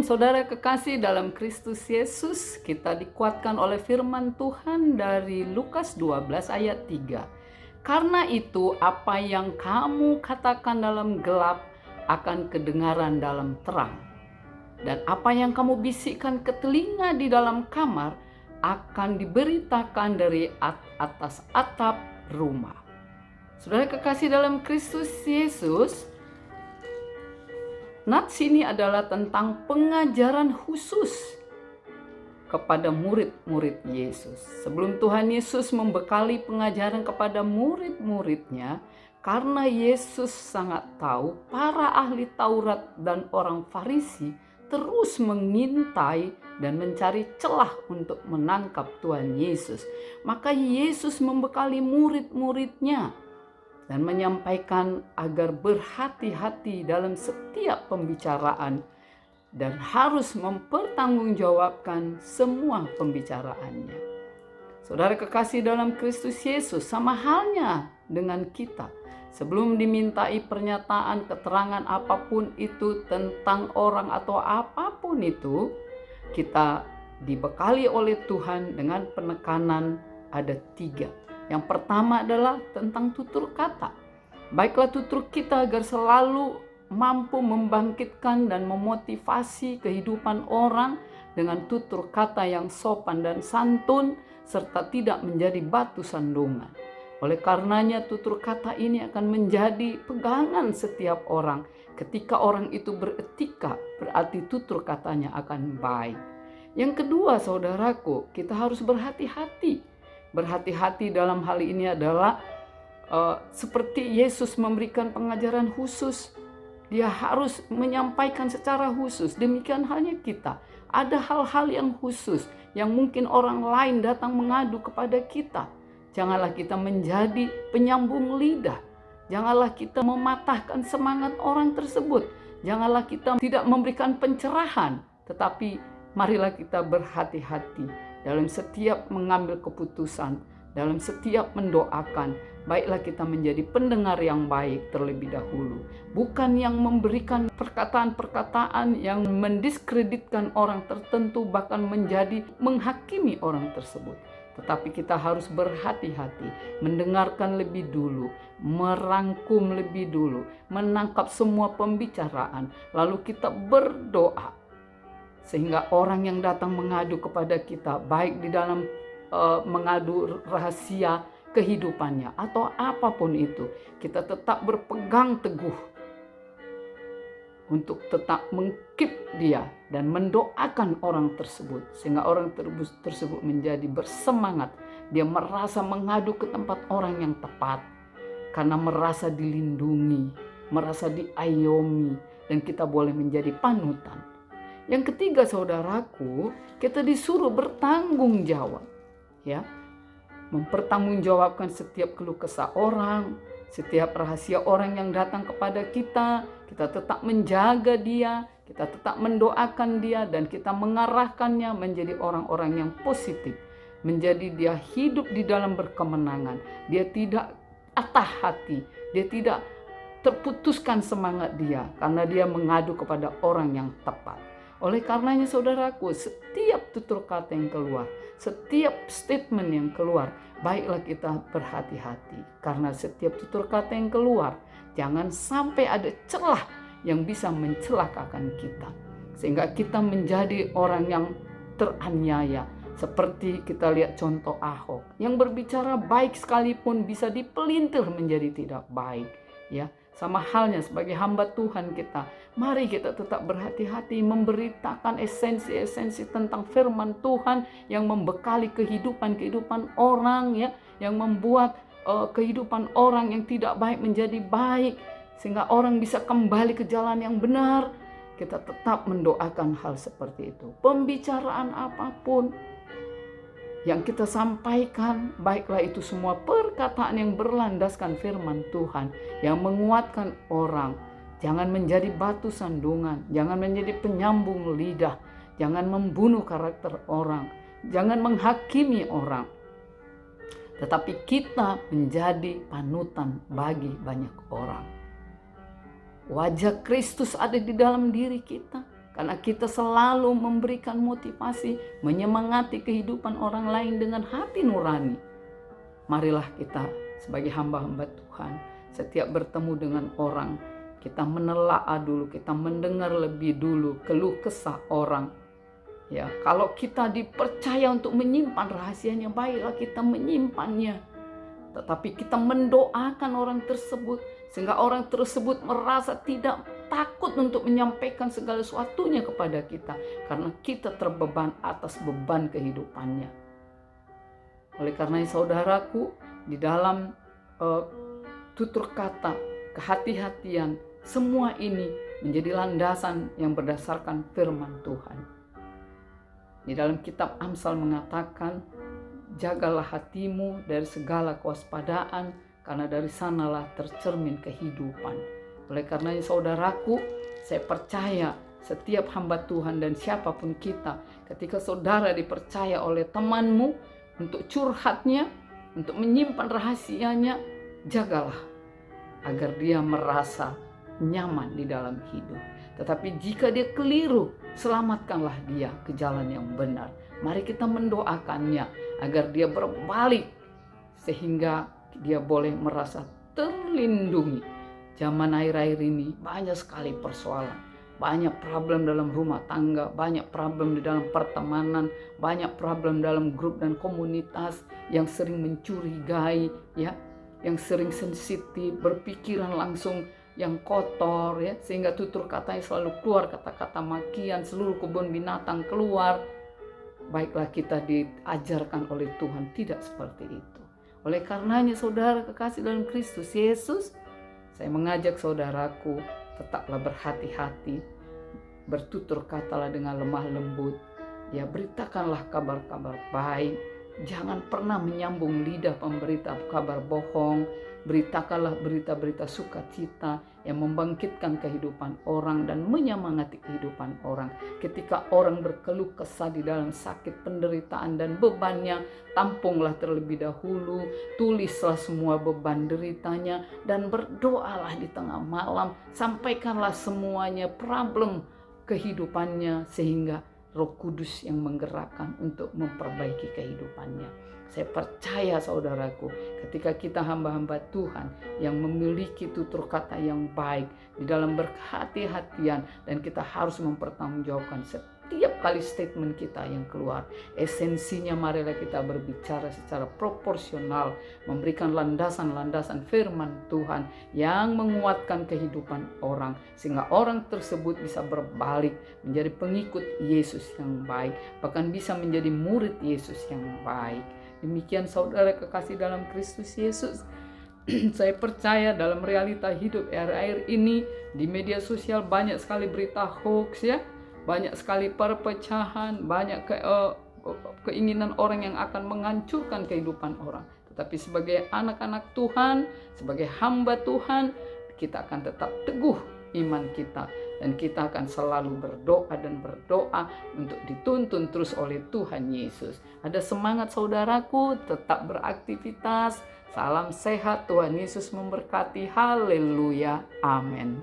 Shalom saudara kekasih dalam Kristus Yesus. Kita dikuatkan oleh firman Tuhan dari Lukas 12 ayat 3. Karena itu apa yang kamu katakan dalam gelap akan kedengaran dalam terang. Dan apa yang kamu bisikkan ke telinga di dalam kamar akan diberitakan dari atas atap rumah. Saudara kekasih dalam Kristus Yesus, nats ini adalah tentang pengajaran khusus kepada murid-murid Yesus. Sebelum Tuhan Yesus membekali pengajaran kepada murid-muridnya, karena Yesus sangat tahu para ahli Taurat dan orang Farisi terus mengintai dan mencari celah untuk menangkap Tuhan Yesus. Maka Yesus membekali murid-muridnya dan menyampaikan agar berhati-hati dalam setiap pembicaraan dan harus mempertanggungjawabkan semua pembicaraannya. Saudara kekasih dalam Kristus Yesus, sama halnya dengan kita. Sebelum dimintai pernyataan keterangan apapun itu tentang orang atau apapun itu, kita dibekali oleh Tuhan dengan penekanan ada 3. Yang pertama adalah tentang tutur kata. Baiklah tutur kita agar selalu mampu membangkitkan dan memotivasi kehidupan orang dengan tutur kata yang sopan dan santun serta tidak menjadi batu sandungan. Oleh karenanya tutur kata ini akan menjadi pegangan setiap orang. Ketika orang itu beretika, berarti tutur katanya akan baik. Yang kedua saudaraku, kita harus berhati-hati. Berhati-hati dalam hal ini adalah seperti Yesus memberikan pengajaran khusus. Dia harus menyampaikan secara khusus. Demikian halnya kita. Ada hal-hal yang khusus yang mungkin orang lain datang mengadu kepada kita. Janganlah kita menjadi penyambung lidah. Janganlah kita mematahkan semangat orang tersebut. Janganlah kita tidak memberikan pencerahan. Tetapi marilah kita berhati-hati dalam setiap mengambil keputusan, dalam setiap mendoakan. Baiklah kita menjadi pendengar yang baik terlebih dahulu. Bukan yang memberikan perkataan-perkataan yang mendiskreditkan orang tertentu, bahkan menjadi menghakimi orang tersebut. Tetapi kita harus berhati-hati, mendengarkan lebih dulu, merangkum lebih dulu, menangkap semua pembicaraan, lalu kita berdoa. Sehingga orang yang datang mengadu kepada kita, baik di dalam mengadu rahasia kehidupannya atau apapun itu, kita tetap berpegang teguh untuk tetap mengkeep dia dan mendoakan orang tersebut. Sehingga orang tersebut menjadi bersemangat. Dia merasa mengadu ke tempat orang yang tepat karena merasa dilindungi, merasa diayomi, dan kita boleh menjadi panutan. Yang ketiga saudaraku, kita disuruh bertanggung jawab, ya, mempertanggungjawabkan setiap keluh kesah orang, setiap rahasia orang yang datang kepada kita. Kita tetap menjaga dia, kita tetap mendoakan dia, dan kita mengarahkannya menjadi orang-orang yang positif, menjadi dia hidup di dalam berkemenangan. Dia tidak patah hati, dia tidak terputuskan semangat dia karena dia mengadu kepada orang yang tepat. Oleh karenanya saudaraku, setiap tutur kata yang keluar, setiap statement yang keluar, baiklah kita berhati-hati. Karena setiap tutur kata yang keluar, jangan sampai ada celah yang bisa mencelakakan kita. Sehingga kita menjadi orang yang teraniaya. Seperti kita lihat contoh Ahok, yang berbicara baik sekalipun bisa dipelintir menjadi tidak baik. Ya, sama halnya sebagai hamba Tuhan kita, mari kita tetap berhati-hati memberitakan esensi-esensi tentang firman Tuhan yang membekali kehidupan orang, ya, yang membuat kehidupan orang yang tidak baik menjadi baik, sehingga orang bisa kembali ke jalan yang benar. Kita tetap mendoakan hal seperti itu. Pembicaraan apapun yang kita sampaikan, baiklah itu semua perkataan yang berlandaskan firman Tuhan, yang menguatkan orang. Jangan menjadi batu sandungan, jangan menjadi penyambung lidah, jangan membunuh karakter orang, jangan menghakimi orang. Tetapi kita menjadi panutan bagi banyak orang. Wajah Kristus ada di dalam diri kita. Karena kita selalu memberikan motivasi, menyemangati kehidupan orang lain dengan hati nurani. Marilah kita sebagai hamba-hamba Tuhan, setiap bertemu dengan orang, kita menelaah dulu, kita mendengar lebih dulu keluh kesah orang. Ya, kalau kita dipercaya untuk menyimpan rahasianya, baiklah kita menyimpannya. Tetapi kita mendoakan orang tersebut, sehingga orang tersebut merasa tidak takut untuk menyampaikan segala sesuatunya kepada kita, karena kita terbeban atas beban kehidupannya. Oleh karena saudaraku, di dalam tutur kata, kehati-hatian, semua ini menjadi landasan yang berdasarkan firman Tuhan. Di dalam kitab Amsal mengatakan, jagalah hatimu dari segala kewaspadaan, karena dari sanalah tercermin kehidupan. Oleh karena saudaraku, saya percaya setiap hamba Tuhan dan siapapun kita, ketika saudara dipercaya oleh temanmu untuk curhatnya, untuk menyimpan rahasianya, jagalah agar dia merasa nyaman di dalam hidup. Tetapi jika dia keliru, selamatkanlah dia ke jalan yang benar. Mari kita mendoakannya agar dia berbalik, sehingga dia boleh merasa terlindungi. Zaman akhir-akhir ini banyak sekali persoalan, banyak problem dalam rumah tangga, banyak problem di dalam pertemanan, banyak problem dalam grup dan komunitas yang sering mencurigai, ya, yang sering sensitif, berpikiran langsung yang kotor, ya, sehingga tutur katanya selalu keluar kata-kata makian, seluruh kebun binatang keluar. Baiklah kita diajarkan oleh Tuhan tidak seperti itu. Oleh karenanya saudara kekasih dalam Kristus Yesus, saya mengajak saudaraku, tetaplah berhati-hati, bertutur katalah dengan lemah lembut, ya, beritakanlah kabar-kabar baik, jangan pernah menyambung lidah pemberita kabar bohong. Beritakanlah berita-berita sukacita yang membangkitkan kehidupan orang dan menyemangati kehidupan orang. Ketika orang berkeluh kesah di dalam sakit, penderitaan dan bebannya, tampunglah terlebih dahulu, tulislah semua beban deritanya, dan berdoalah di tengah malam. Sampaikanlah semuanya problem kehidupannya, sehingga Roh Kudus yang menggerakkan untuk memperbaiki kehidupannya. Saya percaya saudaraku, ketika kita hamba-hamba Tuhan yang memiliki tutur kata yang baik di dalam berhati-hatian, dan kita harus mempertanggungjawabkan setiap kali statement kita yang keluar. Esensinya marilah kita berbicara secara proporsional, memberikan landasan-landasan firman Tuhan yang menguatkan kehidupan orang, sehingga orang tersebut bisa berbalik menjadi pengikut Yesus yang baik, bahkan bisa menjadi murid Yesus yang baik. Demikian saudara kekasih dalam Kristus Yesus. Saya percaya dalam realita hidup akhir-akhir ini di media sosial banyak sekali berita hoax, ya. Banyak sekali perpecahan, banyak keinginan orang yang akan menghancurkan kehidupan orang. Tetapi sebagai anak-anak Tuhan, sebagai hamba Tuhan, kita akan tetap teguh iman kita, dan kita akan selalu berdoa dan berdoa untuk dituntun terus oleh Tuhan Yesus. Ada semangat saudaraku, tetap beraktivitas. Salam sehat, Tuhan Yesus memberkati. Haleluya, amin.